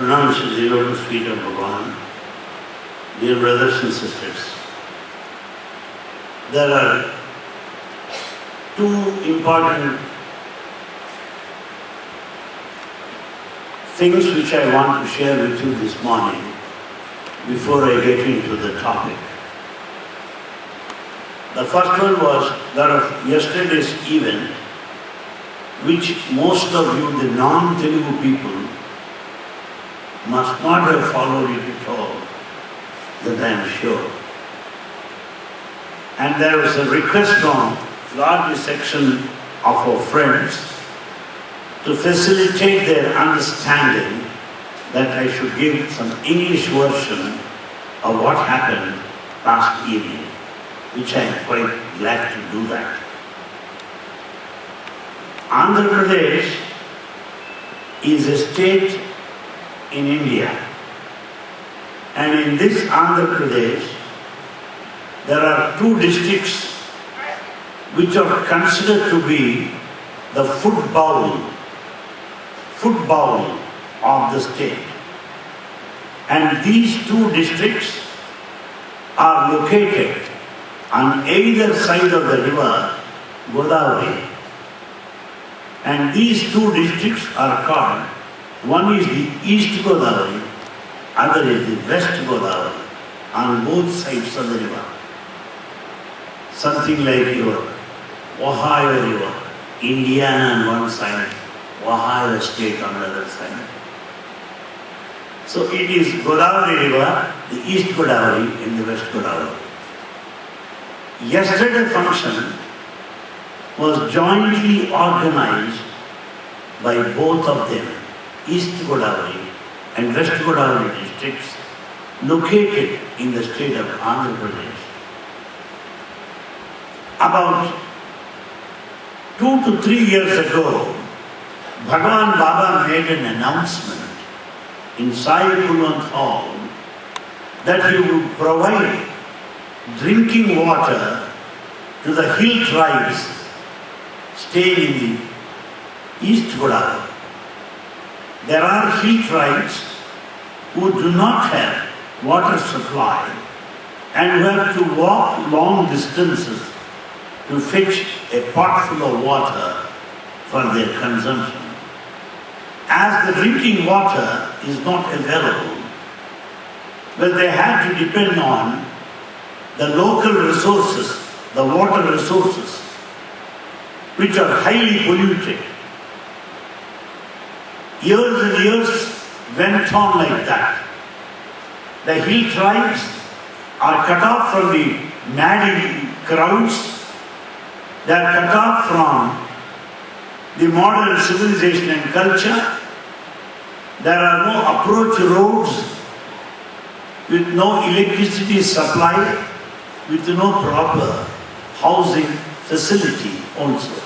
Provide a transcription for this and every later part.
pronounces the lotus feet of Bhagavan. Dear brothers and sisters, there are two important things which I want to share with you this morning before I get into the topic. The first one was that of yesterday's event, which most of you, the non-Telugu people, must not have followed it at all, that I am sure. And there was a request from large section of our friends to facilitate their understanding that I should give some English version of what happened last evening, which I am quite glad to do that. Andhra Pradesh is a state in India, and in this Andhra Pradesh there are two districts which are considered to be the food bowl of the state. And these two districts are located on either side of the river Godavari. And these two districts are called, one is the East Godavari, other is the West Godavari, on both sides of the river. Something like your Ohio River, Indiana on one side, Ohio State on the other side. So it is Godavari River, the East Godavari and the West Godavari. Yesterday's function was jointly organized by both of them, East Godavari and West Godavari districts, located in the state of Andhra Pradesh. About 2 to 3 years ago, Bhagavan Baba made an announcement in Sai Kulwant Hall that he would provide drinking water to the hill tribes staying in the East Godavari. There are hill tribes who do not have water supply and who have to walk long distances to fetch a pot full of water for their consumption. As the drinking water is not available, well, they have to depend on the local resources, the water resources, which are highly polluted. Years and years went on like that. The hill tribes are cut off from the madding crowds. They are cut off from the modern civilization and culture. There are no approach roads with no electricity supply, with no proper housing facility also.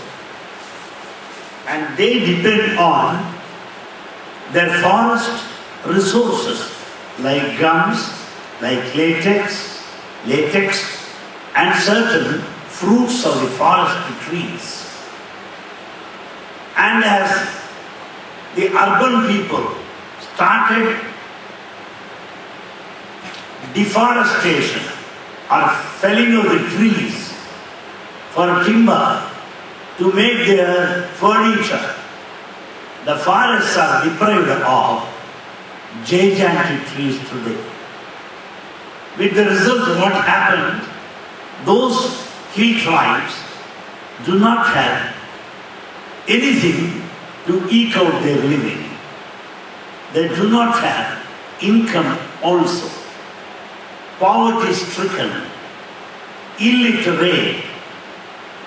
And they depend on their forest resources like gums, like latex, and certain fruits of the forest trees. And as the urban people started deforestation or felling of the trees for timber to make their furniture, the forests are deprived of gigantic trees today. With the result, what happened? Those hill tribes do not have anything to eke out their living. They do not have income also. Poverty-stricken, illiterate,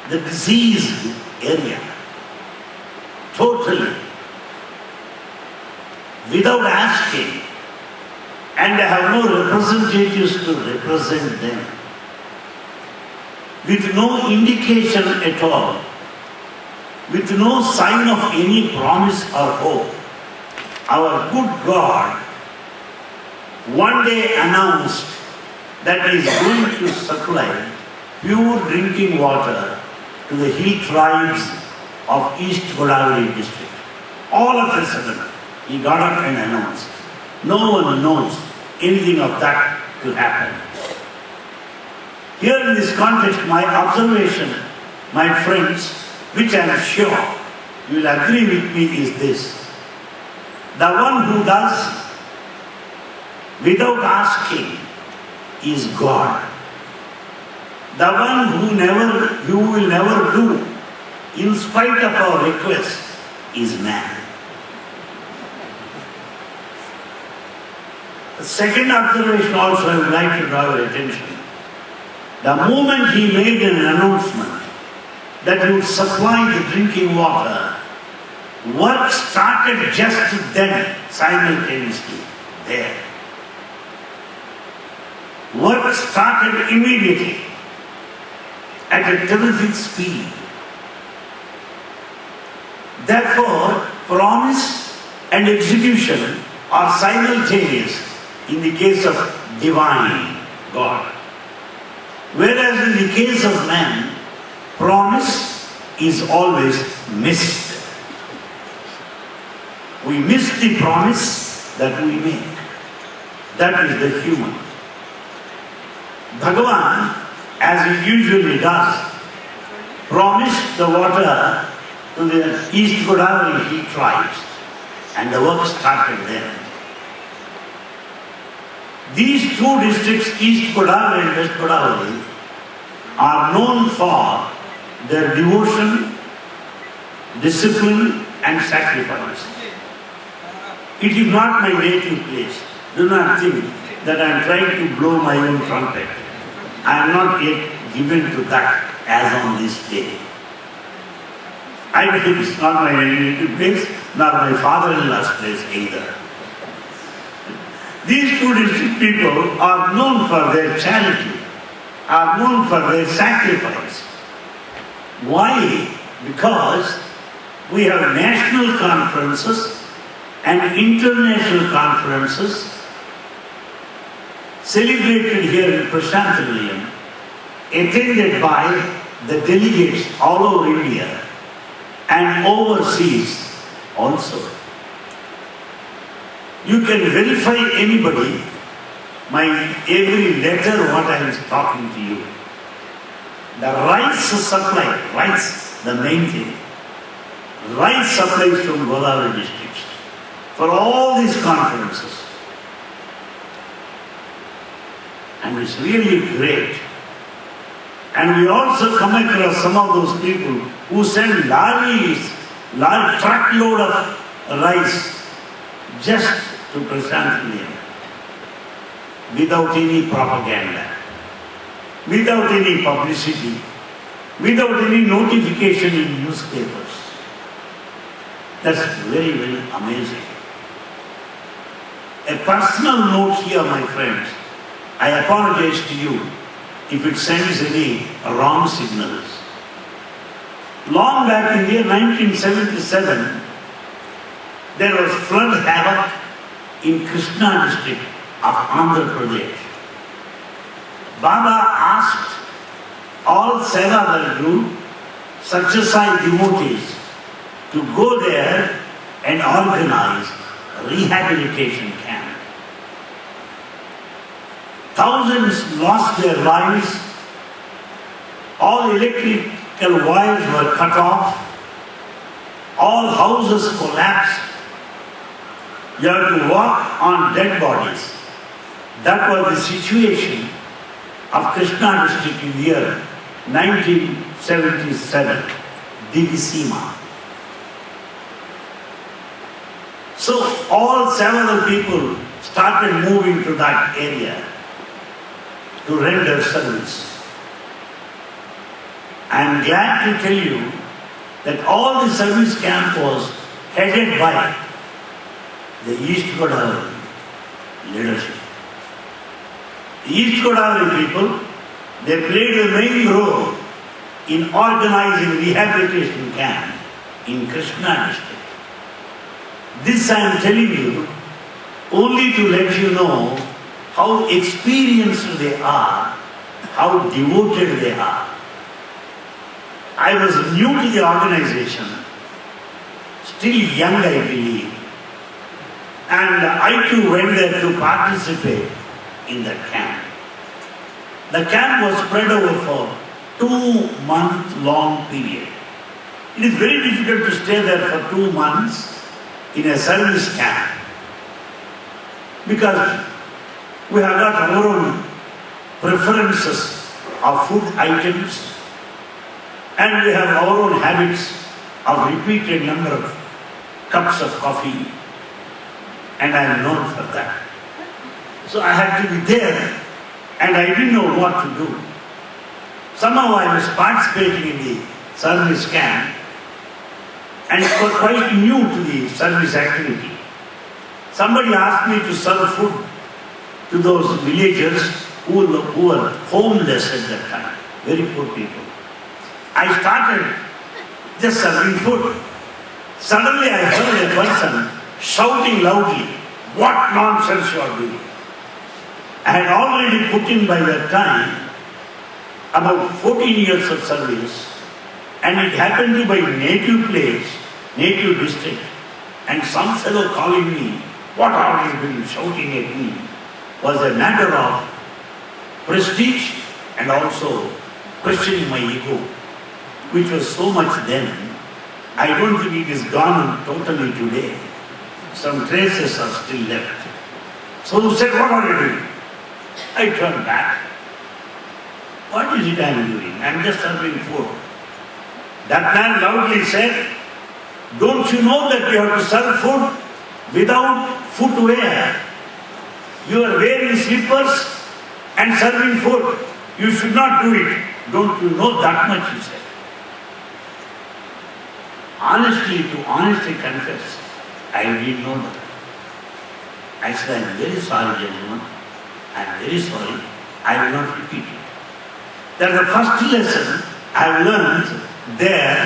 the diseased area, totally, without asking, and they have no representatives to represent them. With no indication at all, with no sign of any promise or hope, our good God one day announced that He is going to supply pure drinking water to the hill tribes of East Godavari district. All of a sudden, He got up and announced. No one knows anything of that to happen. Here in this context, my observation, my friends, which I am sure you will agree with me, is this. The one who does without asking is God. The one who will never do in spite of our request is man. The second observation also I would like to draw your attention. The moment he made an announcement that he would supply the drinking water, work started just then, simultaneously, there. Work started immediately, at a terrific speed. Therefore, promise and execution are simultaneous in the case of divine God. Whereas in the case of man, promise is always missed. We miss the promise that we make. That is the human. Bhagavan, as he usually does, promised the water to the East Godavari tribes, and the work started there. These two districts, East Godavari and West Godavari, are known for their devotion, discipline and sacrifice. It is not my native place. Do not think that I am trying to blow my own trumpet. I am not yet given to that as on this day. I believe it's not my native place, nor my father-in-law's place either. These two district people are known for their charity, are known for their sacrifice. Why? Because we have national conferences and international conferences celebrated here in Prashantanilayam, attended by the delegates all over India and overseas also. You can verify anybody, my every letter what I am talking to you. The rice supply, the main thing. Rice supplies from Godavari districts for all these conferences. And it's really great. And we also come across some of those people who send large truckload of rice just to Prashantanilayam without any propaganda, without any publicity, without any notification in newspapers. That's very, very amazing. A personal note here, my friends. I apologize to you if it sends any wrong signals. Long back in the year 1977, there was flood havoc in Krishna district of Andhra Pradesh. Baba asked all Sevadar group, Satyasai devotees, to go there and organize a rehabilitation camp. Thousands lost their lives, all electrical wires were cut off, all houses collapsed. You have to walk on dead bodies. That was the situation of Krishna district in the year 1977, Divisima. So all 7 other people started moving to that area to render service. I am glad to tell you that all the service camp was headed by the East Godavari leadership. The East Godavari people, they played a main role in organizing rehabilitation camp in Krishna district. This I am telling you only to let you know how experienced they are, how devoted they are. I was new to the organization, still young I believe, And I too went there to participate in that camp. The camp was spread over for 2-month-long period. It is very difficult to stay there for 2 months in a service camp because we have got our own preferences of food items and we have our own habits of repeated number of cups of coffee, and I am known for that. So I had to be there and I didn't know what to do. Somehow I was participating in the service camp and was quite new to the service activity. Somebody asked me to serve food to those villagers who were homeless at that time, very poor people. I started just serving food. Suddenly I heard a person shouting loudly, "What nonsense you are doing!" I had already put in by that time about 14 years of service, and it happened to be my native place, native district, and some fellow calling me, "What are you doing?" shouting at me, was a matter of prestige and also questioning my ego, which was so much then. I don't think it is gone totally today. Some traces are still left. So he said, "What are you doing?" I turned back. "What is it I am doing? I am just serving food." That man loudly said, "Don't you know that you have to serve food without footwear? You are wearing slippers and serving food. You should not do it. Don't you know that much?" he said. Honestly confess, I didn't know that. I said, "I am very sorry, gentlemen. I am very sorry. I will not repeat it." That the first lesson I have learned there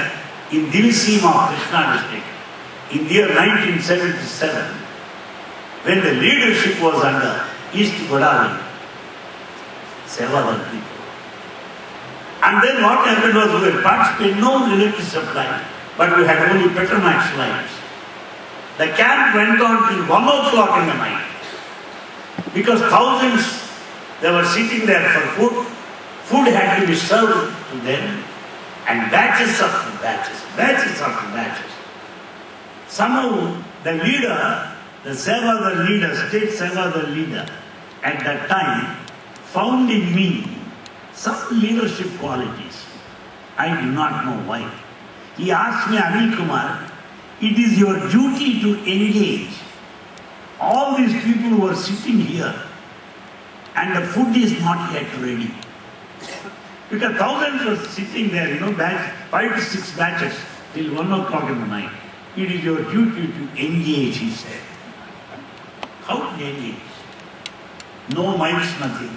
in Diviseema of Krishna district in the year 1977, when the leadership was under East Godavari, Sevadar people. And then what happened was we were participating, no electricity supply, but we had only Petromax lights. The camp went on till 1 o'clock in the night because thousands, they were sitting there for food. Food had to be served to them, and batches after batches, batches after batches. Somehow the leader, the Sevadar leader, state Sevadar leader at that time found in me some leadership qualities. I do not know why. He asked me, "Anil Kumar, it is your duty to engage all these people who are sitting here and the food is not yet ready." Because thousands were sitting there, batch, 5 to 6 batches till 1 o'clock in the night. "It is your duty to engage," he said. How to engage? No mics, nothing.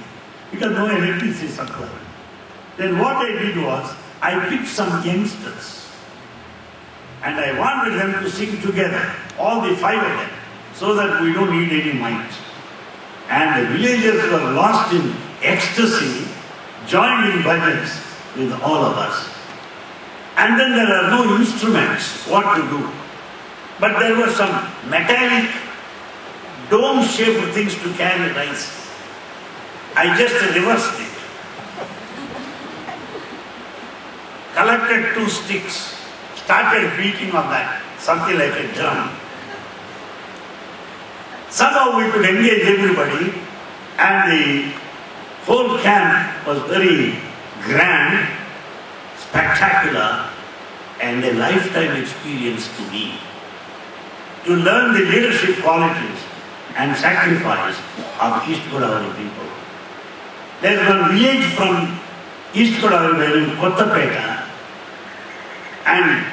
Because no electricity supply. Then what I did was, I picked some youngsters and I wanted them to sing together, all the 5 of them, so that we don't need any mics. And the villagers were lost in ecstasy, joined in bhajans with all of us. And then there are no instruments, what to do. But there were some metallic, dome-shaped things to carry rice. I just reversed it. Collected 2 sticks, started beating on that, something like a drum. Somehow we could engage everybody, and the whole camp was very grand, spectacular, and a lifetime experience to me. To learn the leadership qualities and sacrifice of East Godavari people. There is one village from East Godavari in Kottapeta, and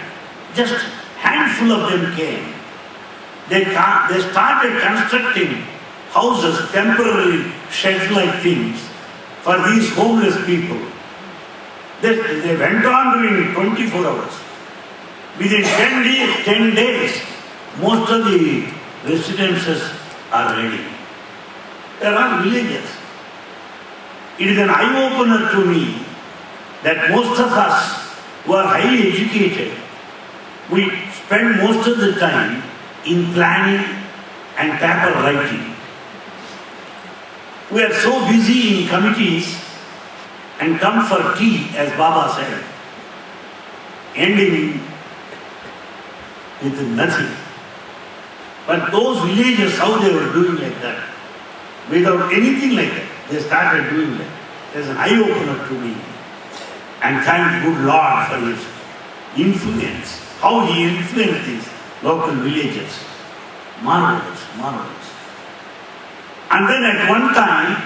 just handful of them came. They started constructing houses, temporary shed-like things for these homeless people. They went on doing 24 hours. Within 10 days, most of the residences are ready. There are villages. It is an eye-opener to me that most of us who are highly educated, we spend most of the time in planning and paper writing. We are so busy in committees and come for tea, as Baba said, ending with nothing. But those villages, how they were doing like that, without anything like that, they started doing that. There's an eye-opener to me. And thank good Lord for his influence, how he influenced these local villages. Marvelous, marvelous. And then at one time,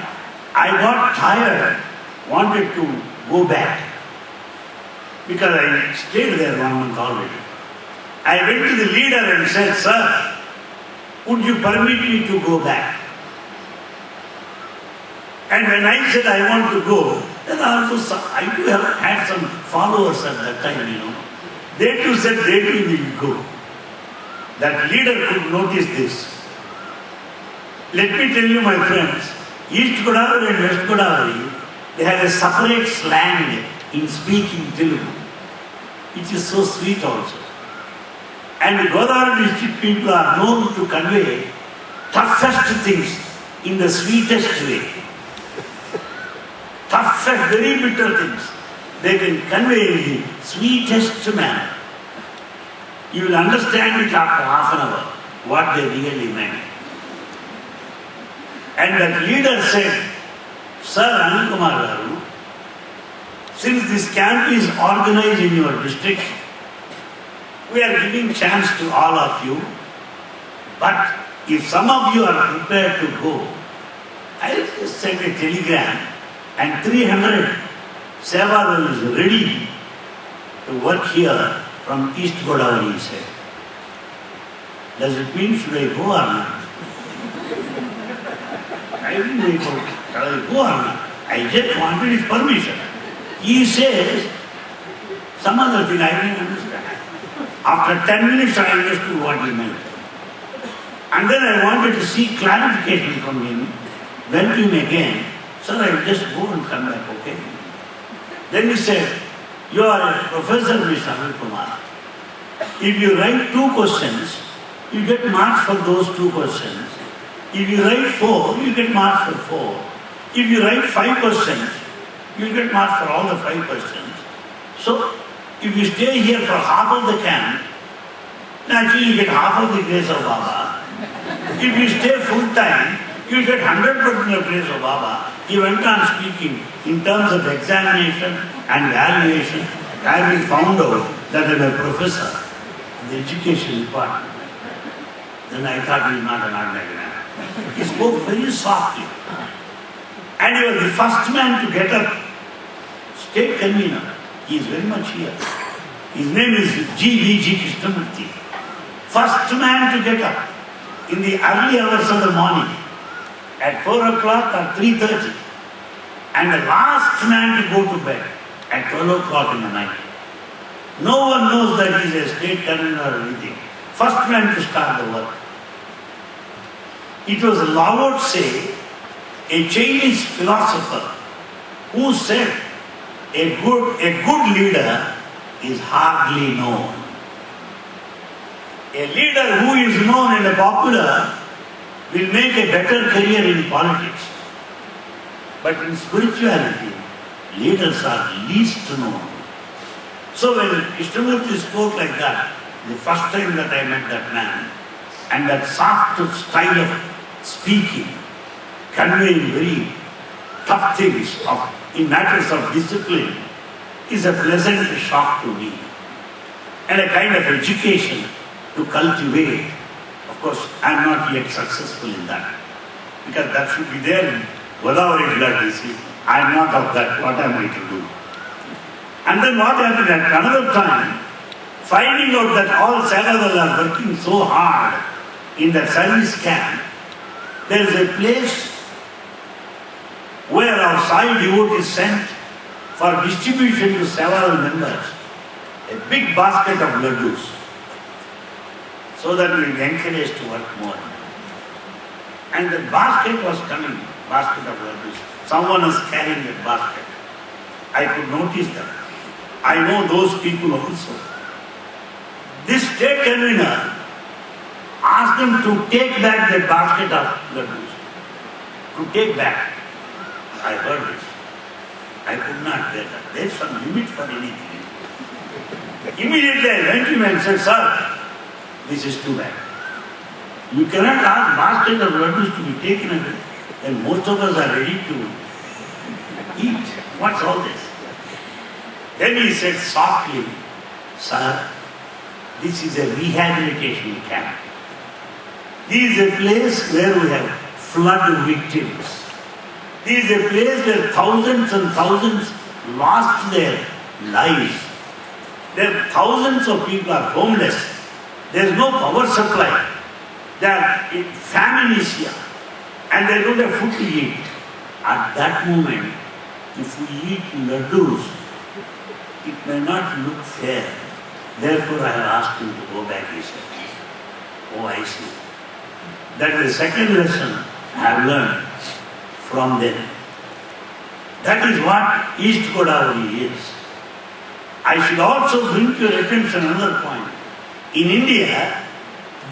I got tired, wanted to go back, because I stayed there 1 month already. I went to the leader and said, "Sir, would you permit me to go back?" And when I said I want to go, then also I too have had some followers at that time, They too said they too will go. That leader could notice this. Let me tell you, my friends, East Godavari and West Godavari, they have a separate slang in speaking Telugu. It is so sweet also. And the Godavari district people are known to convey toughest things in the sweetest way. Toughest, very bitter things, they can convey in the sweetest manner. You will understand it after half an hour, what they really meant. And that leader said, "Sir Anil Kumar Garu, since this camp is organized in your district, we are giving chance to all of you, but if some of you are prepared to go, I will just send a telegram and 300 Sevadal is ready to work here from East Godavari," he said. Does it mean should I go or not? I didn't know shall I go or not. I just wanted his permission. He says some other thing I didn't understand. After 10 minutes I understood what he meant. And then I wanted to seek clarification from him. Went to him again. "Sir, I will just go and come back, okay?" Then he said, "You are a professor, Mr. Anil Kumar. If you write 2 questions, you get marks for those 2 questions. If you write 4, you get marks for 4. If you write 5 questions, you get marks for all the 5 questions. So, if you stay here for half of the camp, naturally you get half of the grace of Baba. If you stay full time, you get 100% of grace of Baba." He went on speaking in terms of examination and evaluation, having found out that I am a professor in the education department. Then I thought he was not an ordinary man. He spoke very softly. And he was the first man to get up. State convener. He is very much here. His name is G.V.G. Krishnamurthy. First man to get up in the early hours of the morning at 4 o'clock or 3:30. And the last man to go to bed at 12 o'clock in the night. No one knows that he is a state convener or anything. First man to start the work. It was Lao Tse, a Chinese philosopher, who said a good leader is hardly known. A leader who is known and popular will make a better career in politics. But in spirituality, leaders are least known. So when Krishnamurthy spoke like that, the first time that I met that man, and that soft style of speaking, conveying very tough things in matters of discipline, is a pleasant shock to me. And a kind of education to cultivate. Of course, I am not yet successful in that, because that should be there in Godavari blood, you see. I am not of that. What am I to do? And then what happened at another time, finding out that all Sevadal are working so hard in the service camp, there is a place where our Sai devotees sent for distribution to Sevadal members a big basket of laddus, so that we will be encouraged to work more. And the basket was coming, basket of laddus. Someone was carrying that basket. I could notice that. I know those people also. This state convener asked them to take back the basket of laddus. To take back. I heard this. I could not bear that. There is some limit for anything. Immediately I went to him and said, sir, this is too bad. You cannot ask basket of laddus to be taken away. And most of us are ready to eat. What's all this? Then he said softly, sir, this is a rehabilitation camp. This is a place where we have flood victims. This is a place where thousands and thousands lost their lives. There thousands of people are homeless. There is no power supply. Famine is here. And they don't have food to eat. At that moment, if we eat laddus, it may not look fair. Therefore, I have asked him to go back, he said. Oh, I see. That is the second lesson I have learned from them. That is what East Godavari is. I should also bring to your attention another point. In India,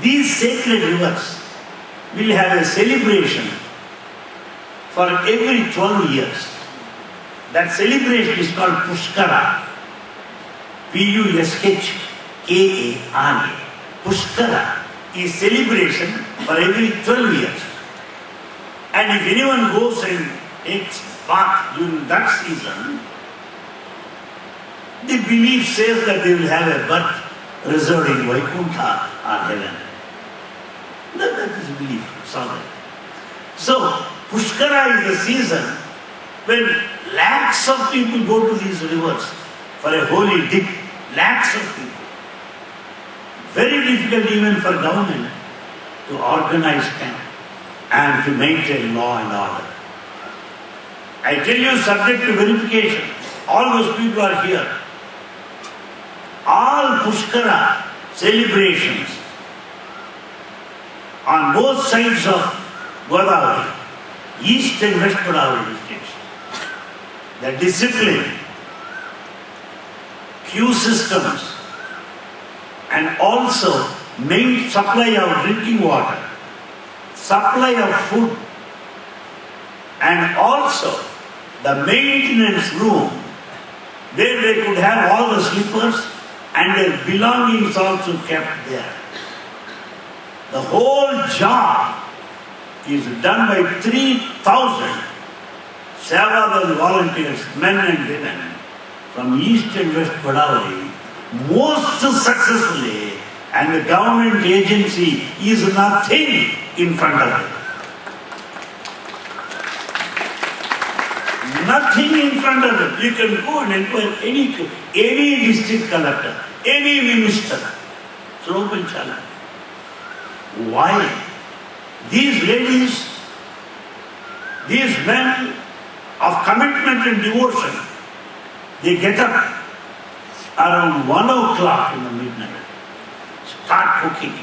these sacred rivers will have a celebration for every 12 years. That celebration is called Pushkara. Pushkara. Pushkara is celebration for every 12 years. And if anyone goes and takes bath during that season, the belief says that they will have a birth reserved in Vaikuntha or heaven. That is belief, solid. So, Pushkara is the season when lakhs of people go to these rivers for a holy dip. Lakhs of people. Very difficult even for government to organize camp and to maintain law and order. I tell you, subject to verification, all those people are here. All Pushkara celebrations on both sides of Godavari, East and West Godavari districts, the discipline, queue systems, and also main supply of drinking water, supply of food, and also the maintenance room where they could have all the slippers and their belongings also kept there. The whole job is done by 3,000 Sevadal volunteers, men and women, from East and West Godavari, most successfully, and the government agency is nothing in front of it. Nothing in front of it. You can go and inquire any district collector, any minister. It's an open challenge. Why? These ladies, these men of commitment and devotion, they get up around 1 o'clock in the midnight, start cooking.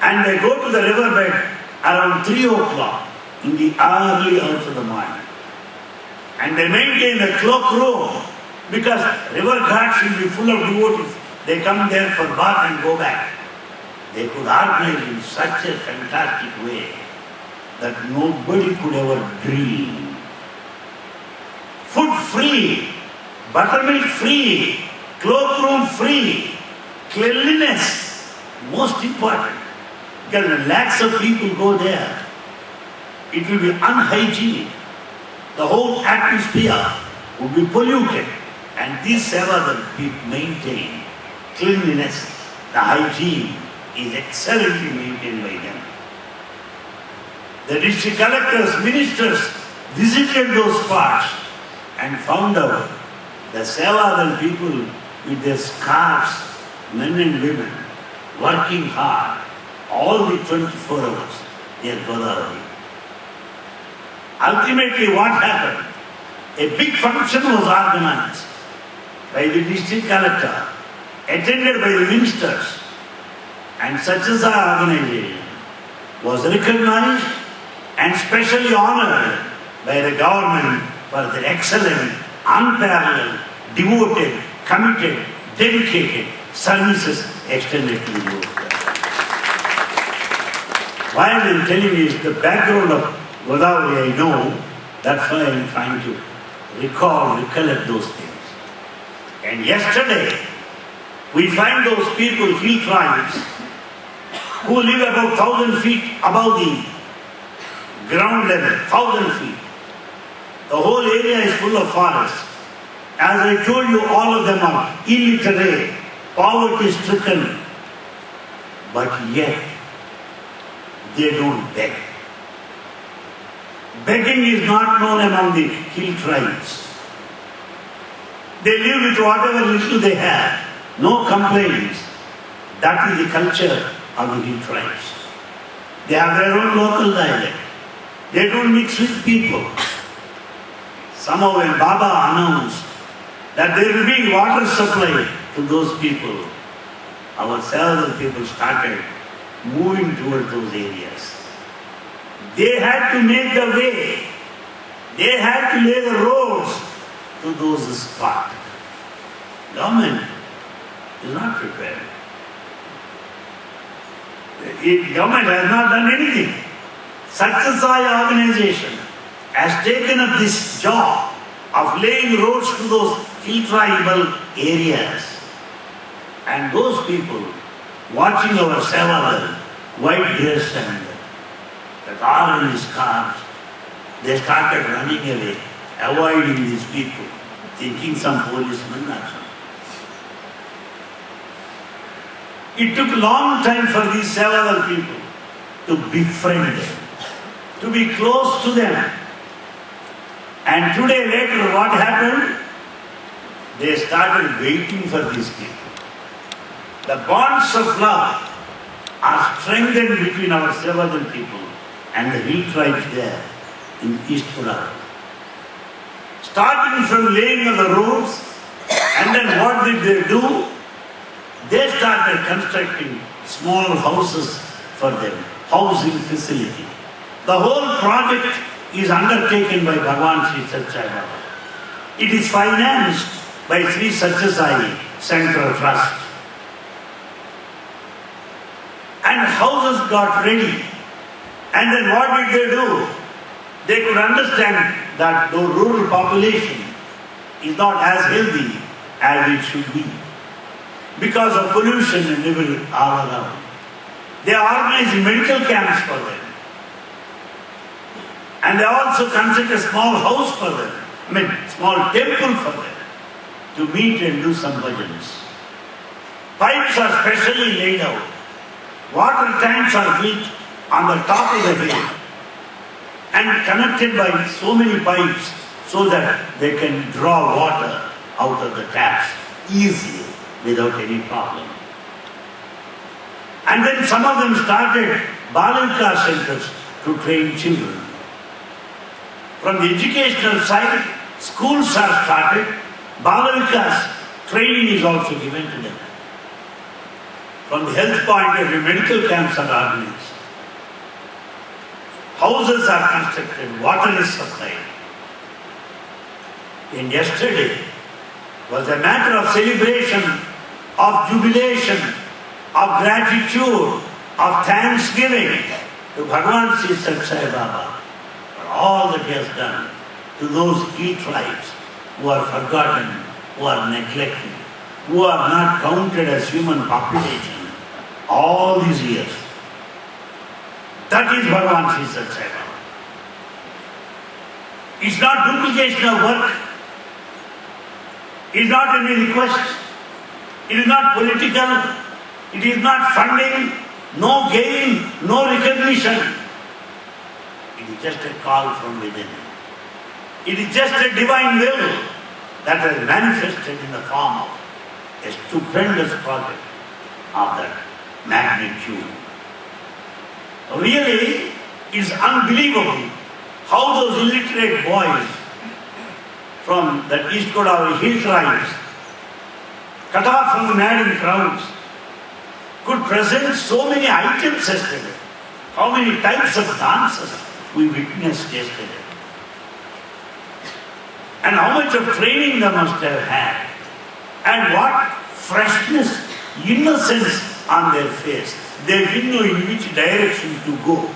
And they go to the riverbed around 3 o'clock in the early hours of the morning. And they maintain a cloak room because river ghats will be full of devotees. They come there for bath and go back. They could organize in such a fantastic way that nobody could ever dream. Food free, buttermilk free, cloakroom free, cleanliness most important. Because when lakhs of people go there, it will be unhygienic. The whole atmosphere will be polluted. And these Sevadal people maintain cleanliness, the hygiene is excellently maintained by them. The district collectors, ministers visited those spots and found out the Sevadal people with their scarves, men and women, working hard, all the 24 hours, near Godavari. Ultimately, what happened? A big function was organized by the district collector, attended by the ministers, and Satyasai organization was recognized and specially honored by the government for their excellent, unparalleled, devoted, committed, dedicated services extended to the youth. Why I am telling you is the background of Godavari I know, that's why I am trying to recollect those things. And yesterday, we find those people, hill tribes, who live about 1,000 feet above the ground level, 1,000 feet. The whole area is full of forests. As I told you, all of them are illiterate, poverty-stricken, but yet they don't beg. Begging is not known among the hill tribes. They live with whatever little they have, no complaints. That is the culture of the hill tribes. They have their own local dialect. They don't mix with people. Somehow when Baba announced that there will be water supply to those people, our Sevadal people started moving toward those areas. They had to make the way. They had to lay the roads to those spots. Government is not prepared. The government has not done anything. Satyasai organization has taken up this job of laying roads to those hill tribal areas. And those people watching our Sevadal, white dress and that orange scarves, they started running away, avoiding these people, thinking some policemen or something. It took a long time for these Sevadal people to befriend them, to be close to them. And today later what happened? They started waiting for these people. The bonds of love are strengthened between our Sevadal people and the hill tribes there in East Godavari. Starting from laying of the roads, and then what did they do? They started constructing small houses for them, housing facility. The whole project is undertaken by Bhagwan Sri Sathya Baba. It is financed by Sri Sathya Sai Central Trust. And houses got ready. And then what did they do? They could understand that the rural population is not as healthy as it should be because of pollution and everything all around. They organized medical camps for them. And they also constructed a small house for them, small temple for them to meet and do some bhajans. Pipes are specially laid out. Water tanks are built on the top of the hill and connected by so many pipes so that they can draw water out of the taps easily without any problem. And then some of them started Balika centers to train children. From the educational side, schools are started, Balavikas training is also given to them. From the health point of view, medical camps are organized. Houses are constructed, water is supplied. And yesterday was a matter of celebration, of jubilation, of gratitude, of thanksgiving to Bhagwan Sri Sathya Baba for all that he has done to those hill tribes who are forgotten, who are neglected, who are not counted as human population all these years. That is Bhagwan Sri Sathya Baba. It's not duplication of work. It is not any request. It is not political. It is not funding, no gain, no recognition. It is just a call from within. It is just a divine will that has manifested in the form of a stupendous project of that magnitude. Really, it is unbelievable how those illiterate boys from the East Godavari hill tribes, cut off from the madding crowds, could present so many items yesterday. How many types of dances we witnessed yesterday. And how much of training they must have had. And what freshness, innocence on their face. They didn't know in which direction to go.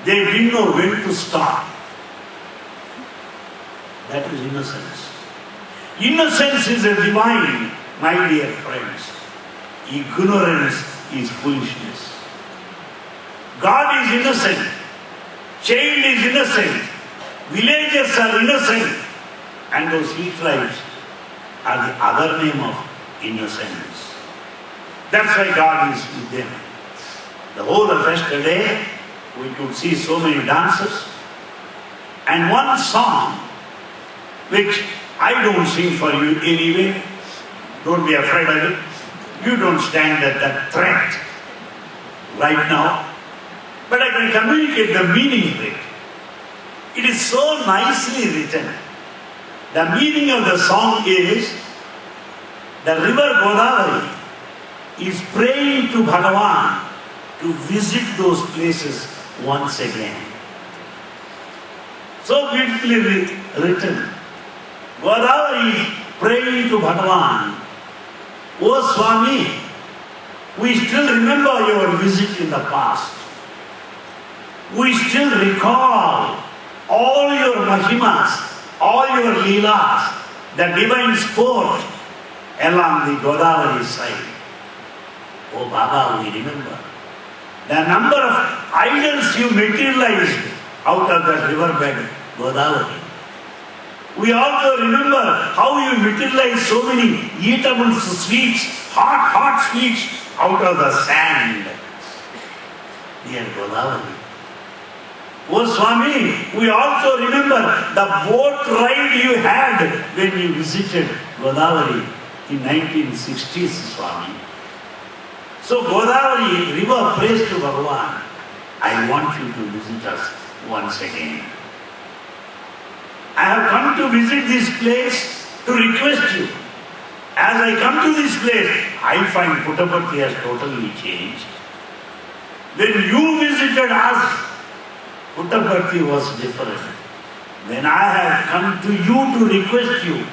They didn't know when to stop. That is innocence. Innocence is a divine, my dear friends. Ignorance is foolishness. God is innocent. Child is innocent. Villagers are innocent. And those hill tribes are the other name of innocence. That's why God is with them. The whole of yesterday, we could see so many dances. And one song, which I don't sing for you anyway. Don't be afraid of it. You don't stand at that threat right now. But I can communicate the meaning of it. It is so nicely written. The meaning of the song is, the river Godavari is praying to Bhagavan to visit those places once again. So beautifully written. Godavari is praying to Bhagavan, "O Swami, we still remember your visit in the past. We still recall all your mahimas, all your leelas, the divine sport along the Godavari side. Oh Baba, we remember the number of idols you materialized out of the riverbed Godavari. We also remember how you materialized so many eatable sweets, hot sweets out of the sand. Dear Godavari. Oh Swami, we also remember the boat ride you had when you visited Godavari in 1960s, Swami. So Godavari river prays to Bhagavan, I want you to visit us once again. I have come to visit this place to request you. As I come to this place, I find Puttaparthi has totally changed. When you visited us, Puttaparthi was different. When I have come to you to request you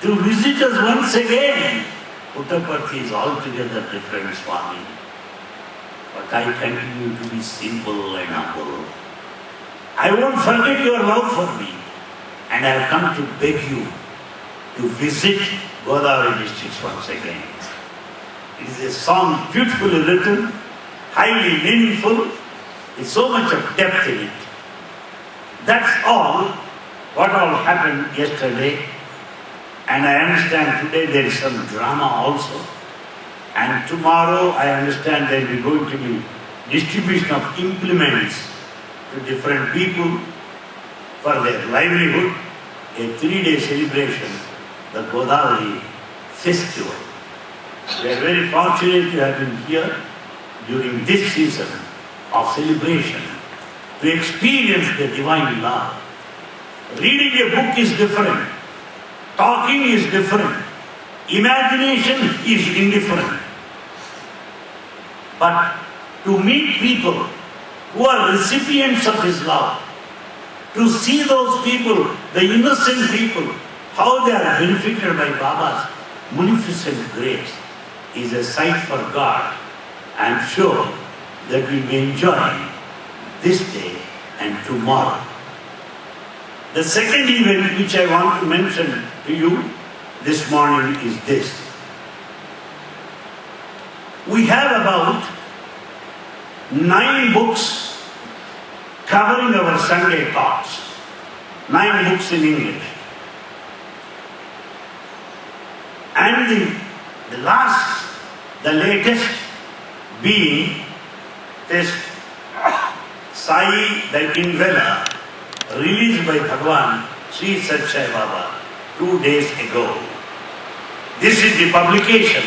to visit us once again, Puttaparthi is altogether different, Swami. But I continue to be simple and humble. I won't forget your love for me. And I have come to beg you to visit Godavari districts once again. It is a song beautifully written, highly meaningful, with so much of depth in it. That's all what all happened yesterday. And I understand today there is some drama also. And tomorrow I understand there will be going to be distribution of implements to different people for their livelihood, a 3-day celebration, the Godavari festival. We are very fortunate to have been here during this season of celebration to experience the divine love. Reading a book is different. Talking is different. Imagination is indifferent. But to meet people who are recipients of His love, to see those people, the innocent people, how they are benefited by Baba's munificent grace, is a sight for God. I am sure that we may enjoy this day and tomorrow. The second event which I want to mention to you this morning is this. We have about 9 books covering our Sunday talks. 9 books in English. And the latest being this Sai the Inveller, released by Bhagavan Sri Sathya Sai Baba 2 days ago. This is the publication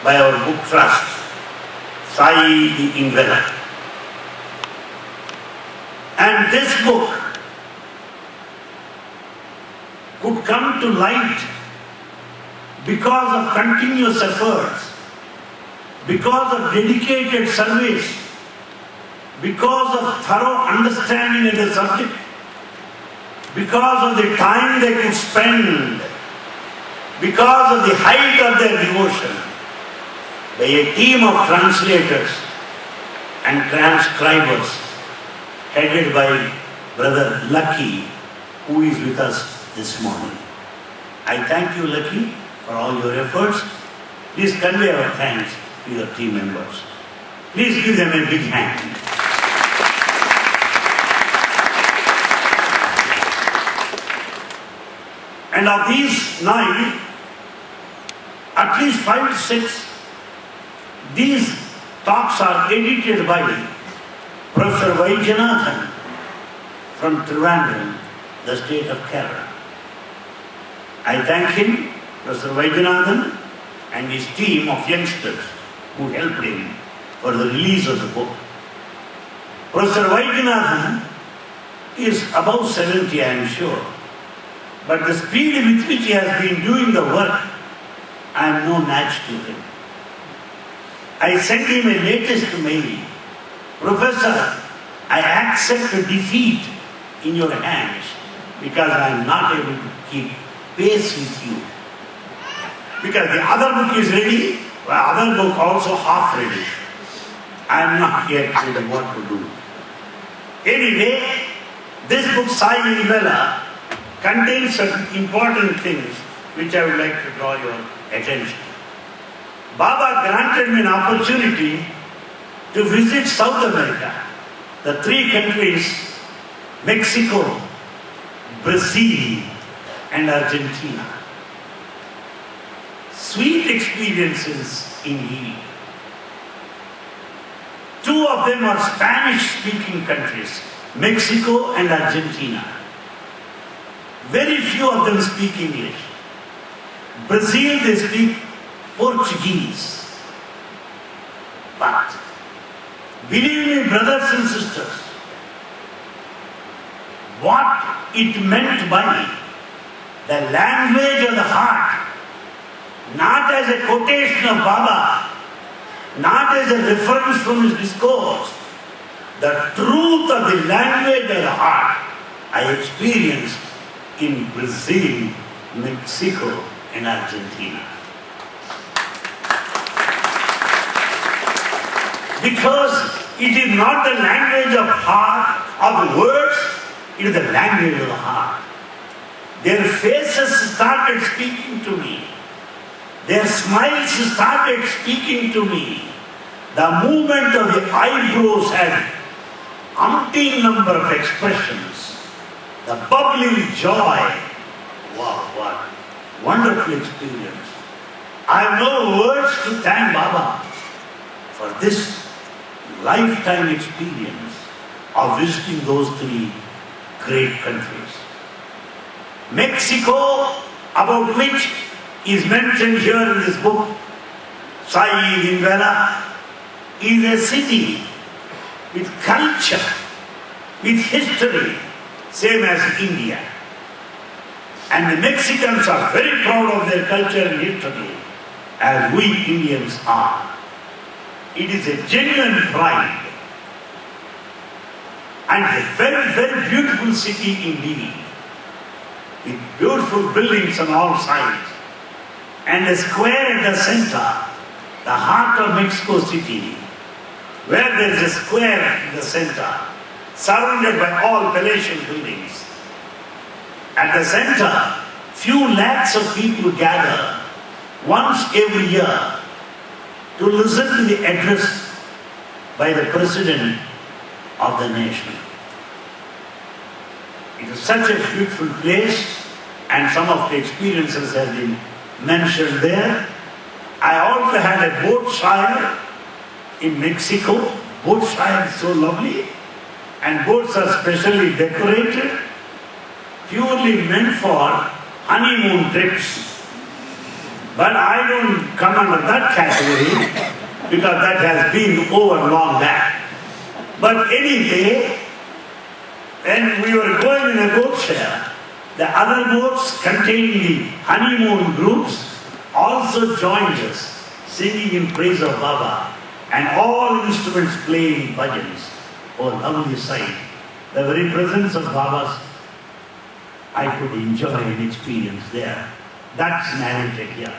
by our book trust, Sai the Inveller. And this book could come to light because of continuous efforts, because of dedicated service, because of thorough understanding of the subject, because of the time they could spend, because of the height of their devotion, by a team of translators and transcribers headed by Brother Lucky, who is with us this morning. I thank you, Lucky, for all your efforts. Please convey our thanks to your team members. Please give them a big hand. And of these 9, at least 5 to 6, these talks are edited by Professor Vaidyanathan from Trivandrum, the state of Kerala. I thank him, Professor Vaidyanathan, and his team of youngsters who helped him for the release of the book. Professor Vaidyanathan is above 70, I am sure. But the speed with which he has been doing the work, I am no match to him. I sent him a latest mail. Professor, I accept defeat in your hands because I am not able to keep pace with you. Because the other book is ready, the other book also half ready. I am not yet told what to do. Anyway, this book, Sai Vela, contains certain important things which I would like to draw your attention. Baba granted me an opportunity to visit South America, the 3 countries, Mexico, Brazil, and Argentina. Sweet experiences indeed. 2 of them are Spanish-speaking countries, Mexico and Argentina. Very few of them speak English. Brazil, they speak Portuguese. But, believe me, brothers and sisters, what it meant by the language of the heart, not as a quotation of Baba, not as a reference from his discourse, the truth of the language of the heart, I experienced in Brazil, Mexico, and Argentina. Because it is not the language of heart, of the words, it is the language of the heart. Their faces started speaking to me. Their smiles started speaking to me. The movement of the eyebrows had umpteen number of expressions. The bubbling joy. Wow, what wonderful experience. I have no words to thank Baba for this lifetime experience of visiting those 3 great countries. Mexico, about which is mentioned here in this book, Sai Vela, is a city with culture, with history, same as India. And the Mexicans are very proud of their culture and history, as we Indians are. It is a genuine pride. And a very, very beautiful city indeed, with beautiful buildings on all sides. And a square at the center, the heart of Mexico City, where there is a square in the center, surrounded by all palatial buildings. At the center, few lakhs of people gather once every year to listen to the address by the President of the nation. It is such a beautiful place, and some of the experiences have been mentioned there. I also had a boat shire in Mexico. Boat shire is so lovely, and boats are specially decorated, purely meant for honeymoon trips. But I don't come under that category because that has been over long back. But anyway, when we were going in a boat share, the other boats containing the honeymoon groups also joined us, singing in praise of Baba, and all instruments playing bhajans. Oh, lovely sight. The very presence of Baba's, I could enjoy and experience there. That's narrated here.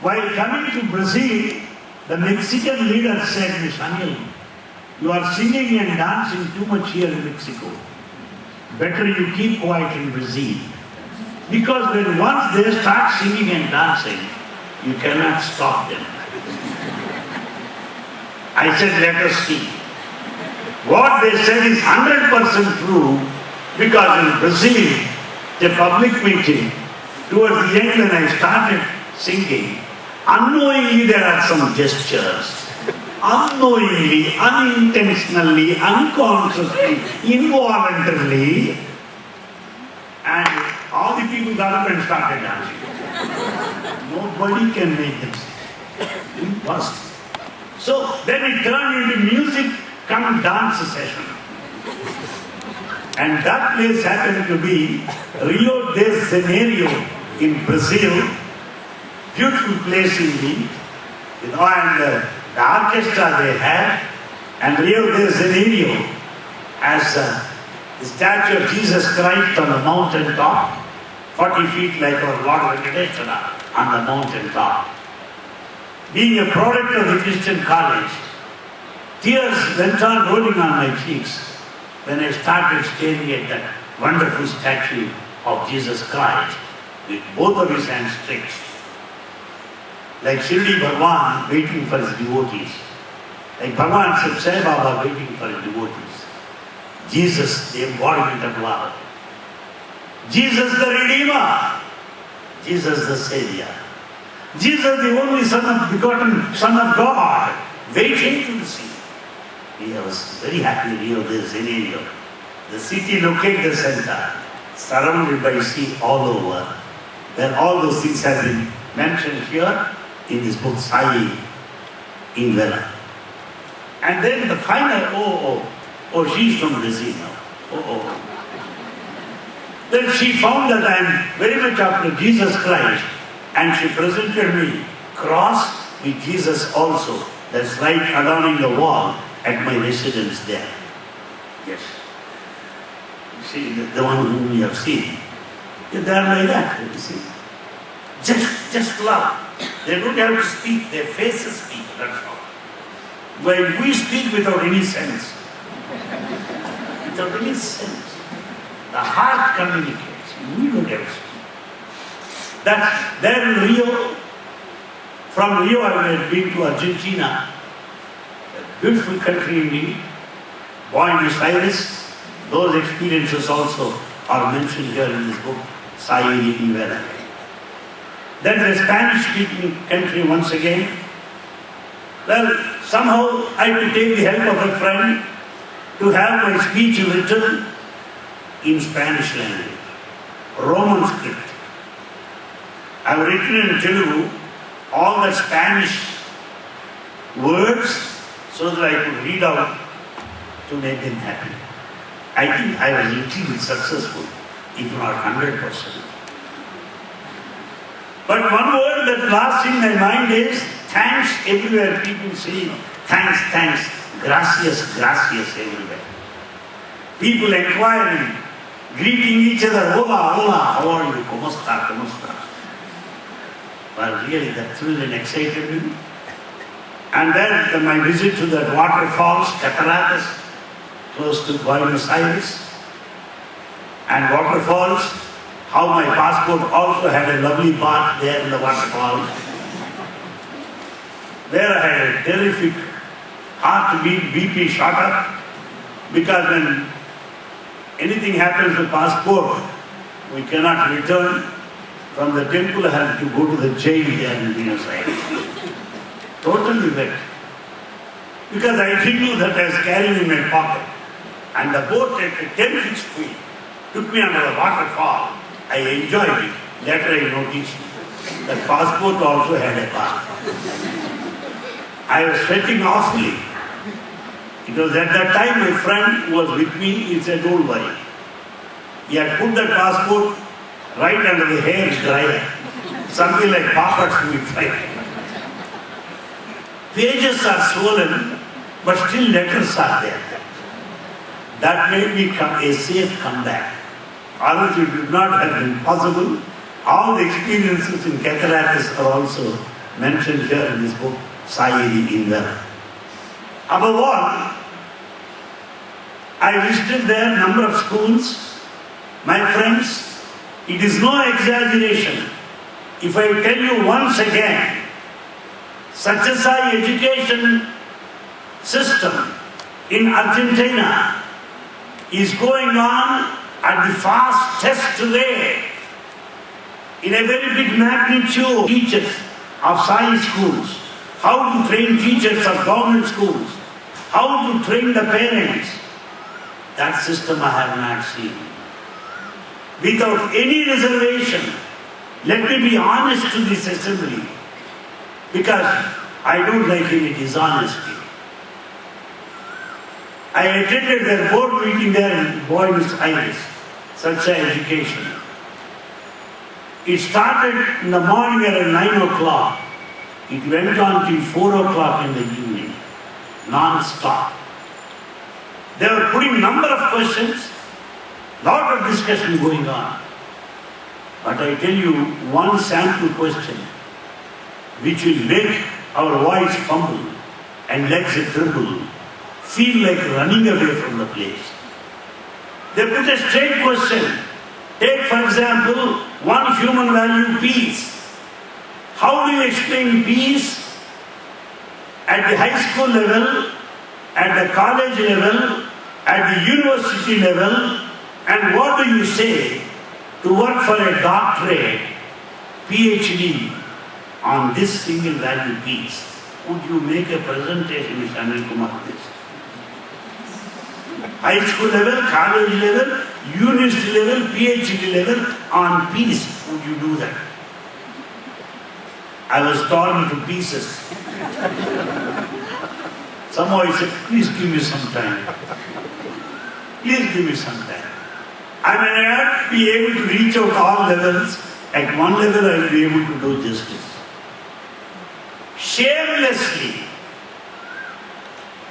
While coming to Brazil, the Mexican leader said, Miss Anil, You are singing and dancing too much here in Mexico. Better you keep quiet in Brazil. Because when once they start singing and dancing, you cannot stop them. I said, let us see. What they said is 100% true, because in Brazil, the public meeting, towards the end when I started singing, unknowingly there are some gestures. Unknowingly, unintentionally, unconsciously, involuntarily, and all the people got up and started dancing. Nobody can make them sing. Impossible. So then it turned into music come dance session. And that place happened to be Rio de Janeiro in Brazil. Beautiful place indeed. And the orchestra they had, and Rio de Janeiro as the statue of Jesus Christ on the mountain top, 40 feet like our Lord Venkateshwara on the mountain top. Being a product of the Christian college, tears went on rolling on my cheeks when I started staring at that wonderful statue of Jesus Christ with both of his hands stretched, like Shirdi Bhagwan waiting for his devotees, like Bhagwan said, Sai Baba waiting for his devotees. Jesus, the embodiment of love. Jesus the Redeemer. Jesus the Savior. Jesus the only begotten Son of God, waiting to the sea. He was very happy, Rio de Janeiro. The city located the center, surrounded by sea all over, where all those things have been mentioned here in this book, Sai in Vela. And then the final, she's from Brazil now. Then she found that I am very much after Jesus Christ, and she presented me cross with Jesus also, that's right adorning the wall at my residence there. Yes. See, the one whom we have seen. They are like that, you see. Just love. They don't have to speak, their faces speak, that's all. When we speak without any sense, without any sense, the heart communicates. We don't have to speak. That's there in Rio. From Rio I had been to Argentina. A beautiful country indeed. Buenos Aires. Those experiences also are mentioned here in this book, Sai in Vela. Then the Spanish-speaking country once again. Well, somehow I had to take the help of a friend to have my speech written in Spanish language, Roman script. I've written in Telugu all the Spanish words so that I could read out to make them happy. I think I was a little bit successful, if not 100%. But one word that lasts in my mind is thanks. Everywhere people say thanks, thanks, gracias, gracias everywhere. People inquiring, greeting each other, hola, hola, how are you, como está, como está. Well, really that thrilled and excited me. And then my visit to that waterfalls, Cataratas, close to Buenos Aires, and waterfalls, how my passport also had a lovely bath there in the waterfall. There I had a terrific heartbeat, BP shot up, because when anything happens to passport, we cannot return from the temple. I had to go to the jail there in Buenos Aires. Totally wet. Because I didn't know that I was carrying in my pocket. And the boat at a terrific speed took me under the waterfall. I enjoyed it. Later I noticed that passport also had a bath. I was sweating awfully. Because at that time my friend who was with me, he said, don't worry. He had put that passport right under the hair dryer. Something like papas with fire. Pages are swollen, but still letters are there. That made me a safe comeback. Otherwise it would not have been possible. All the experiences in Cataratas are also mentioned here in this book, Sai in Vela. Above all, I visited there a number of schools. My friends, it is no exaggeration if I tell you once again, Satyasai education system in Argentina is going on at the fastest rate, in a very big magnitude. Teachers of Sai schools, how to train teachers of government schools, how to train the parents. That system I have not seen. Without any reservation, let me be honest to this assembly, because I don't like any dishonesty. I attended their board meeting there in Buenos Aires, such education. It started in the morning at 9 o'clock. It went on till 4 o'clock in the evening, non-stop. They were putting number of questions, lot of discussion going on. But I tell you one sample question which will make our voice fumble and legs tremble, feel like running away from the place. They put a straight question. Take, for example, one human value, peace. How do you explain peace at the high school level, at the college level, at the university level, and what do you say to work for a doctorate, PhD on this single value peace? Would you make a presentation, Mr. Anil Kumar, this? High school level, college level, university level, PhD level on peace, would you do that? I was torn to pieces. Somehow I said, please give me some time. Please give me some time. I may not be able to reach out all levels. At one level I will be able to do justice. Shamelessly,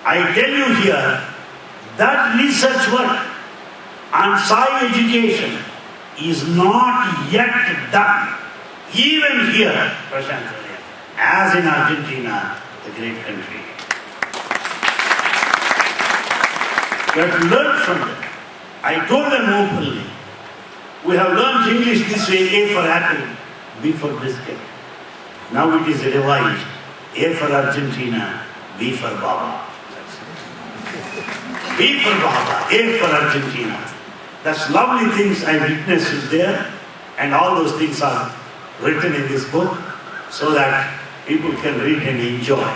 I tell you here, that research work on Sai education is not yet done. Even here, as in Argentina, the great country. We have to learn from them. I told them openly, we have learned English this way: A for apple, B for biscuit. Now it is revised: A for Argentina, B for Baba. B for Baba, A for Argentina. That's lovely things I witnessed there, and all those things are written in this book so that people can read and enjoy.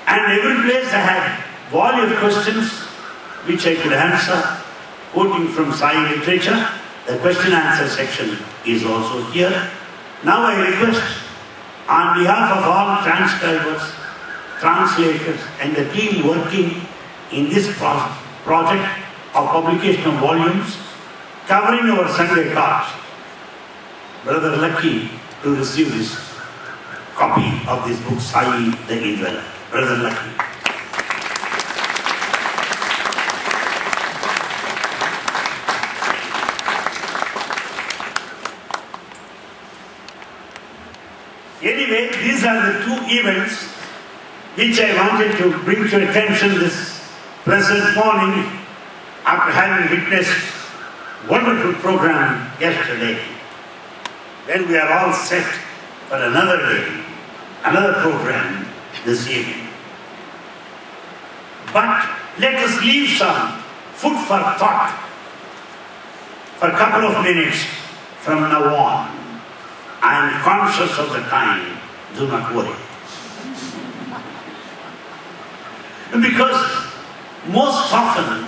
And every place I had volley of questions which I could answer, quoting from Sai literature. The question answer section is also here. Now I request, on behalf of all transcribers, translators, and the team working in this project of publication of volumes covering our Sunday talks, Brother Lucky, to receive this copy of this book, Sai the Indweller. Brother Lucky. Anyway, these are the two events which I wanted to bring to attention this pleasant morning after having witnessed wonderful program yesterday. Then we are all set for another day, another program this evening. But let us leave some food for thought for a couple of minutes from now on. I am conscious of the time, do not worry. Because most often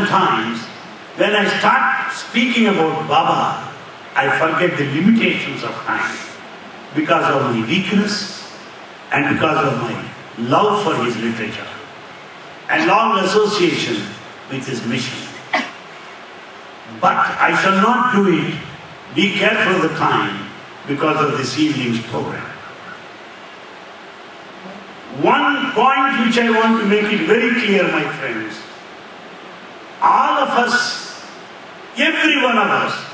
times, when I start speaking about Baba, I forget the limitations of time because of my weakness and because of my love for his literature and long association with his mission. But I shall not do it. Be careful of the time because of this evening's program. One point which I want to make it very clear, my friends. All of us, every one of us,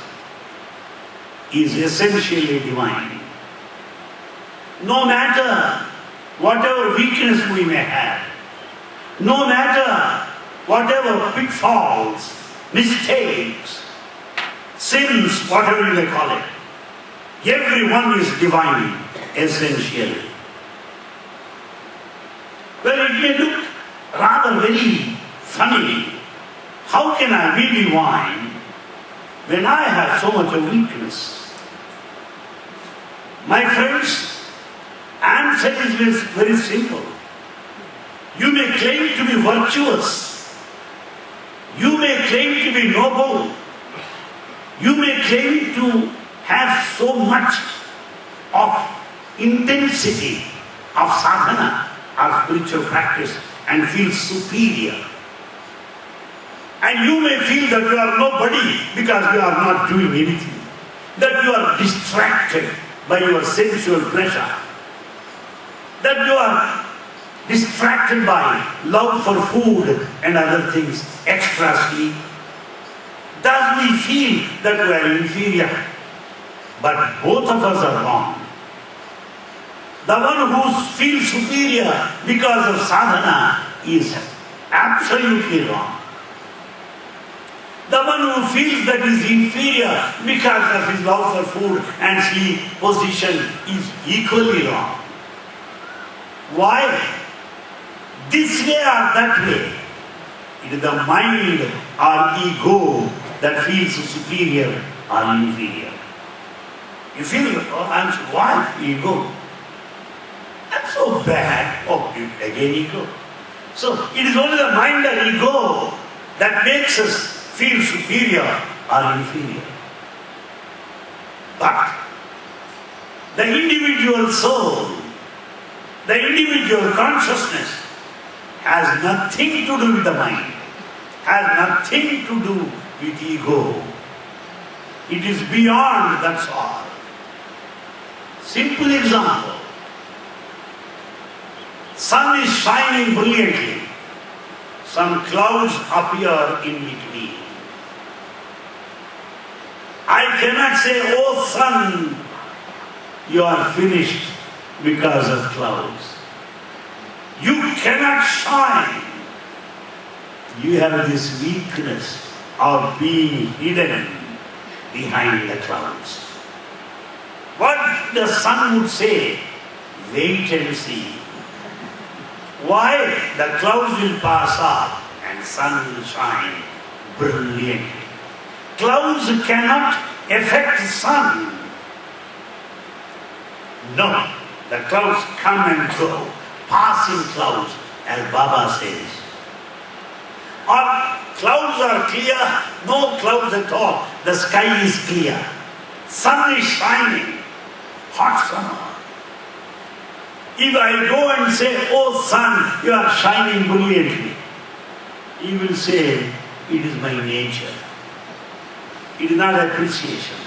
is essentially divine. No matter whatever weakness we may have, no matter whatever pitfalls, mistakes, sins, whatever you may call it, everyone is divine, essentially. Well, it may look rather very funny. How can I be divine when I have so much of weakness? My friends, answer is very simple. You may claim to be virtuous. You may claim to be noble. You may claim to have so much of intensity of sadhana, of spiritual practice, and feel superior. And you may feel that you are nobody because you are not doing anything. That you are distracted by your sensual pleasure. That you are distracted by love for food and other things, extra sleep. Thus we feel that we are inferior. But both of us are wrong. The one who feels superior because of sadhana is absolutely wrong. The one who feels that he is inferior because of his love for food and sleep position is equally wrong. Why? This way or that way. It is the mind or ego that feels superior or inferior. You feel, why ego? That's so bad. Oh, again ego. So it is only the mind or ego that makes us feel superior or inferior. But the individual soul, the individual consciousness has nothing to do with the mind, has nothing to do with ego. It is beyond, that's all. Simple example. Sun is shining brilliantly. Some clouds appear in between. I cannot say, oh sun, you are finished because of clouds. You cannot shine. You have this weakness of being hidden behind the clouds. What the sun would say, wait and see. Why? The clouds will pass off and sun will shine brilliantly. Clouds cannot affect sun. No, the clouds come and go, passing clouds, as Baba says. Or clouds are clear, no clouds at all. The sky is clear. Sun is shining, hot summer. If I go and say, oh sun, you are shining brilliantly, he will say, it is my nature. It is not appreciation.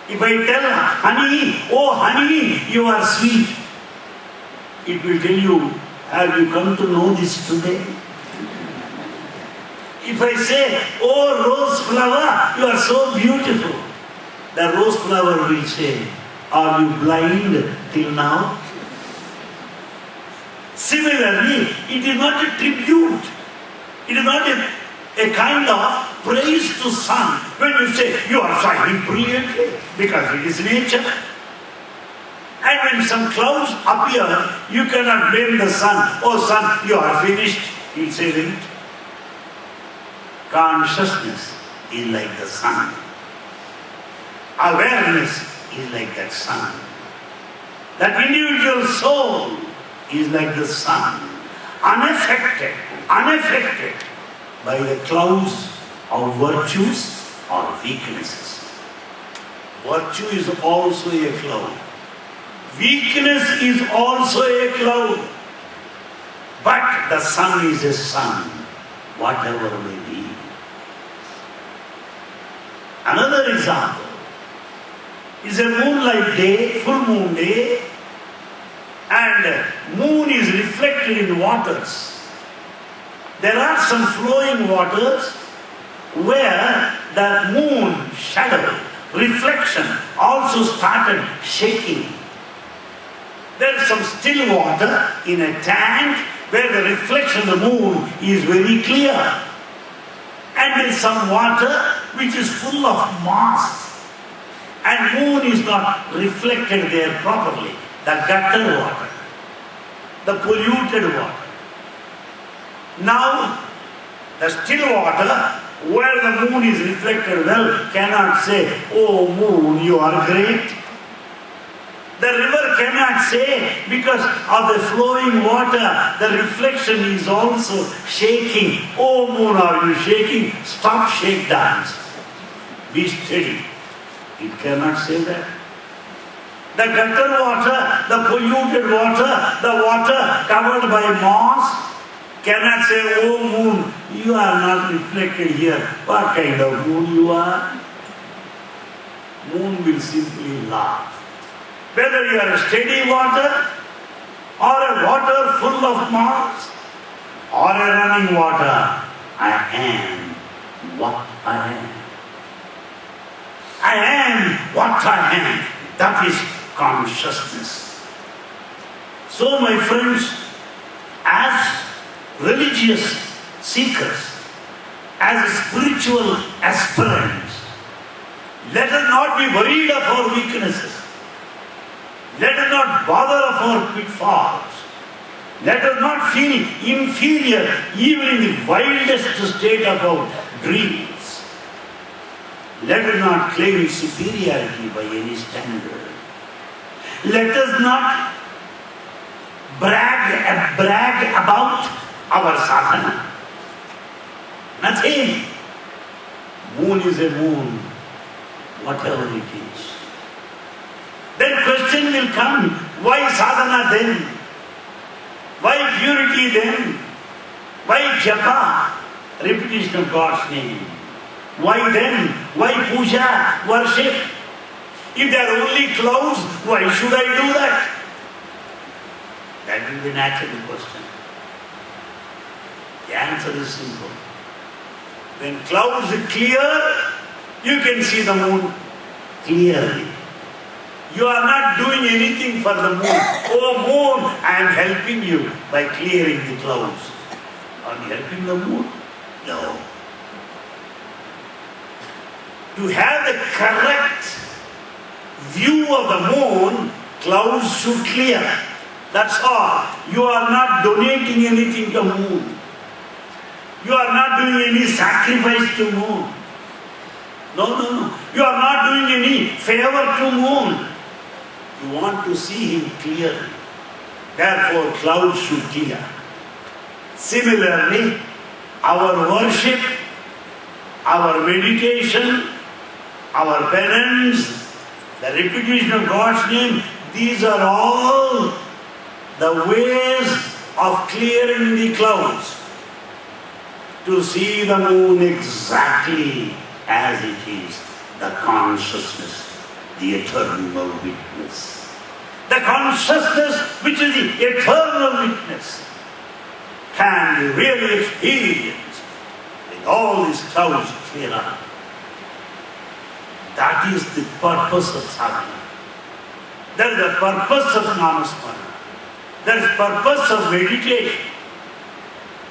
If I tell honey, oh honey, you are sweet, it will tell you, have you come to know this today? If I say, oh rose flower, you are so beautiful, the rose flower will say, are you blind till now? Similarly, it is not a tribute. It is not a kind of praise to sun when you say you are shining brilliantly because it is nature. And when some clouds appear, you cannot blame the sun. Oh sun, you are finished. He will say that. Consciousness is like the sun. Awareness is like that sun. That individual soul is like the sun, unaffected by the clouds of virtues or weaknesses. Virtue is also a cloud. Weakness is also a cloud. But the sun is a sun, whatever may be. Another example is a moonlight day, full moon day, and moon is reflected in waters. There are some flowing waters where the moon shadow, reflection also started shaking. There is some still water in a tank where the reflection of the moon is very clear. And there is some water which is full of moss. And moon is not reflected there properly. The gutter water, the polluted water. Now, the still water, where the moon is reflected well, cannot say, "Oh moon, you are great." The river cannot say, because of the flowing water, the reflection is also shaking. "Oh moon, are you shaking? Stop shake dance. Be steady." It cannot say that. The gutter water, the polluted water, the water covered by moss, cannot say, "Oh moon, you are not reflected here. What kind of moon you are?" Moon will simply laugh. Whether you are a steady water, or a water full of moss, or a running water, I am what I am. I am what I am. That is consciousness. So, my friends, as religious seekers, as spiritual aspirants, let us not be worried of our weaknesses. Let us not bother of our pitfalls. Let us not feel inferior even in the wildest state of our dreams. Let us not claim superiority by any standard. Let us not brag about our sadhana. Nothing. Moon is a moon, whatever it is. Then question will come, why sadhana then? Why purity then? Why japa? Repetition of God's name. Why then? Why puja? Worship? If there are only clouds, why should I do that? That will be the natural question. The answer is simple. When clouds are clear, you can see the moon clearly. You are not doing anything for the moon. "Oh moon, I am helping you by clearing the clouds." Are you helping the moon? No. To have the correct view of the moon, clouds should clear. That's all. You are not donating anything to moon. You are not doing any sacrifice to moon. No. You are not doing any favor to moon. You want to see him clearly. Therefore, clouds should clear. Similarly, our worship, our meditation, our penance, the repetition of God's name, these are all the ways of clearing the clouds. To see the moon exactly as it is, the consciousness, the eternal witness. The consciousness which is the eternal witness can be really experienced with all these clouds clear up. That is the purpose of sadhana. That is the purpose of namasmara. That is the purpose of meditation.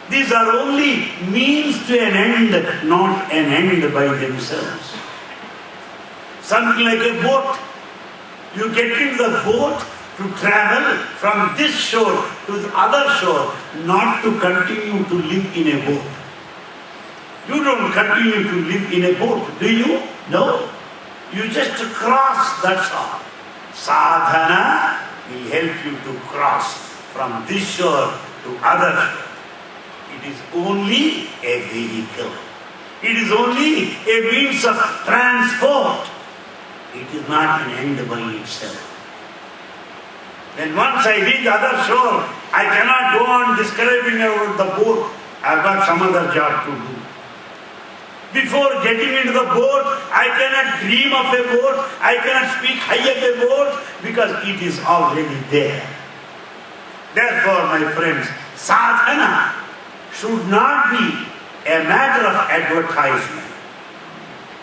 These are only means to an end, not an end by themselves. Something like a boat. You get into the boat to travel from this shore to the other shore, not to continue to live in a boat. You don't continue to live in a boat, do you? No. You just cross, that's all. Sadhana will help you to cross from this shore to other shore. It is only a vehicle. It is only a means of transport. It is not an end by itself. Then once I reach the other shore, I cannot go on describing about the boat. I have got some other job to do. Before getting into the boat, I cannot dream of a boat. I cannot speak high of a boat because it is already there. Therefore, my friends, sadhana should not be a matter of advertisement,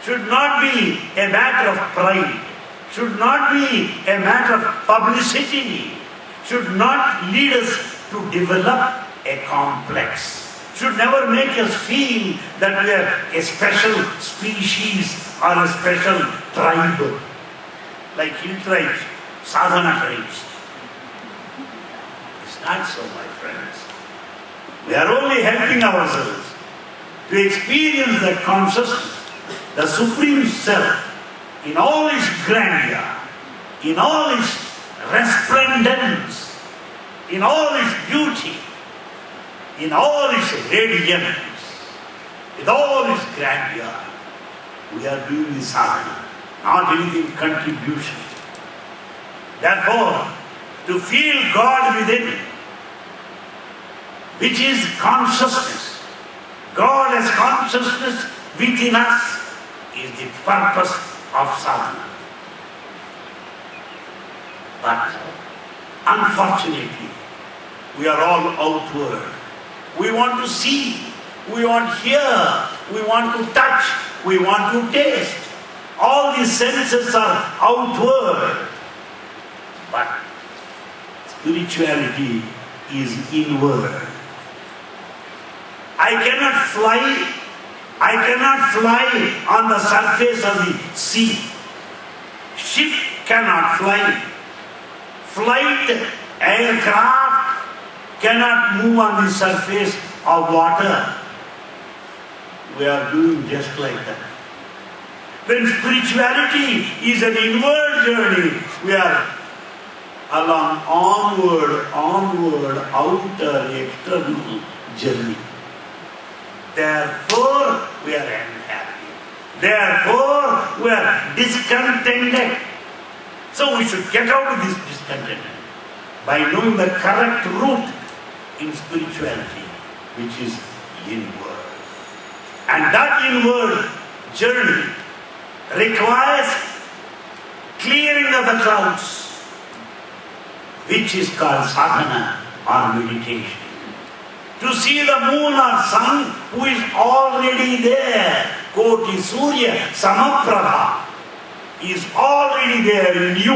should not be a matter of pride, should not be a matter of publicity, should not lead us to develop a complex. Should never make us feel that we are a special species or a special tribe, like hill tribes, sadhana tribes. It's not so, my friends. We are only helping ourselves to experience that consciousness, the Supreme Self, in all its grandeur, in all its resplendence, in all its beauty, in all its radiance, with all its grandeur. We are doing this sadhana, not anything contribution. Therefore, to feel God within, which is consciousness, God as consciousness within us, is the purpose of sadhana. But unfortunately, we are all outward. We want to see, we want to hear, we want to touch, we want to taste. All these senses are outward. But spirituality is inward. I cannot fly on the surface of the sea. Ship cannot fly. Flight aircraft cannot move on the surface of water. We are doing just like that. When spirituality is an inward journey, we are along onward, outer, external journey. Therefore, we are unhappy. Therefore, we are discontented. So we should get out of this discontentment by knowing the correct route in spirituality, which is inward. And that inward journey requires clearing of the clouds, which is called sadhana or meditation. To see the moon or sun who is already there, Koti Surya Samaprabha, is already there in you.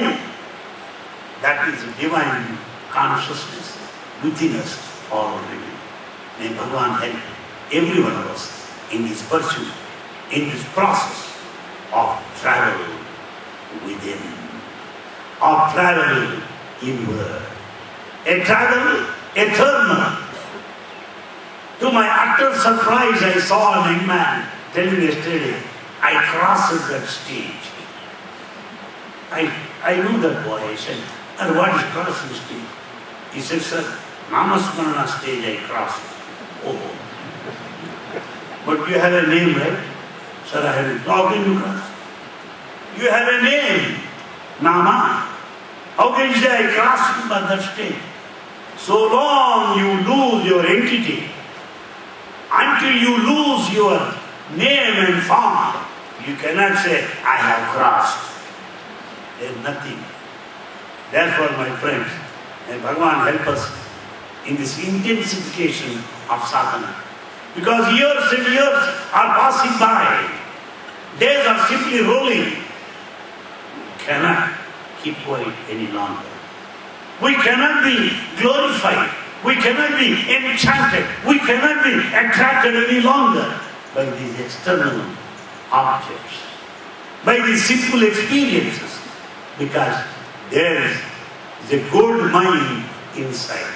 That is divine consciousness within us already. May Bhagavan help every one of us in this pursuit, in this process of travel within, of travel inward. A travel eternal. To my utter surprise, I saw a young man telling yesterday, I crossed that stage. I knew that boy. I said, and what is crossing stage? He said, sir, Namasmarana stage I crossed. Oh. But you have a name, right? Sir, I have a How can you cross? You have a name, Nama. How can you say I crossed by that stage? So long you lose your entity, until you lose your name and form, you cannot say, I have crossed. There is nothing. Therefore, my friends, may Bhagavan help us in this intensification of sadhana. Because years and years are passing by. Days are simply rolling. We cannot keep quiet any longer. We cannot be glorified. We cannot be enchanted. We cannot be attracted any longer by these external objects, by these simple experiences. Because there is a gold mine inside.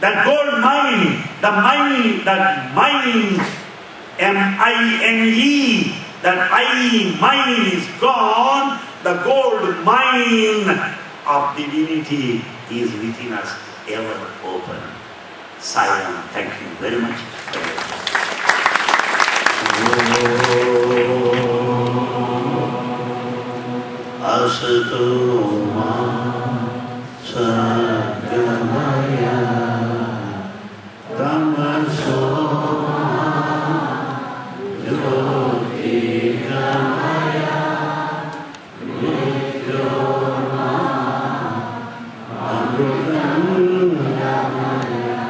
That gold mine, that mine, M-I-N-E, that mine is gone. The gold mine of divinity is within us, ever open. Sayam, thank you very much. Asato ma sagamaya tamaso jyoti gamaya nityorma amrutam gamaya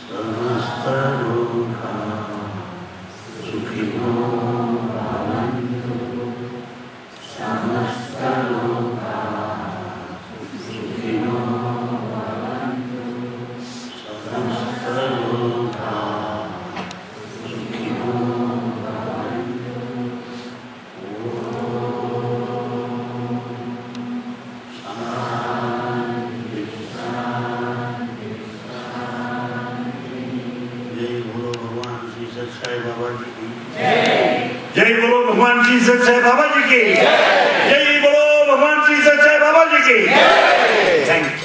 samasta lokha sukhino bhavantu सच्चाई बाबा जी की जय बोलो भगवान श्री सच्चाई बाबा जी की जय बोलो भगवान श्री सच्चाई बाबा जी की थैंक यू